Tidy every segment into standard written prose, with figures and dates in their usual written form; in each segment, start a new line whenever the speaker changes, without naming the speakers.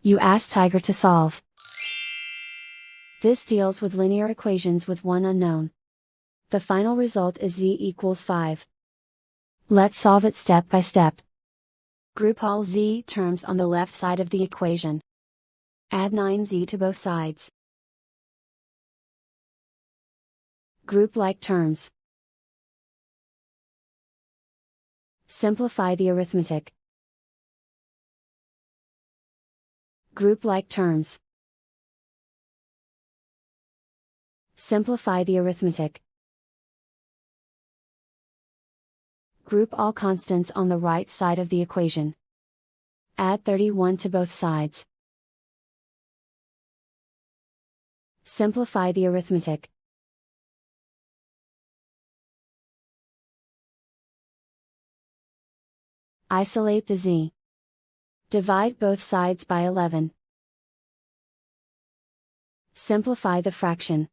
You ask Tiger to solve. This deals with linear equations with one unknown. The final result is z equals 5. Let's solve it step by step. Group all z terms on the left side of the equation. Add 9z to both sides. Group like terms. Simplify the arithmetic. Group like terms. Simplify the arithmetic. Group all constants on the right side of the equation. Add 31 to both sides. Simplify the arithmetic. Isolate the z. Divide both sides by 11. Simplify the fraction.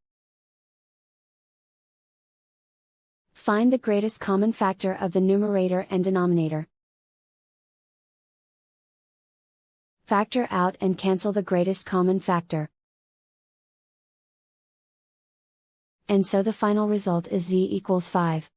Find the greatest common factor of the numerator and denominator. Factor out and cancel the greatest common factor. And so the final result is z equals 5.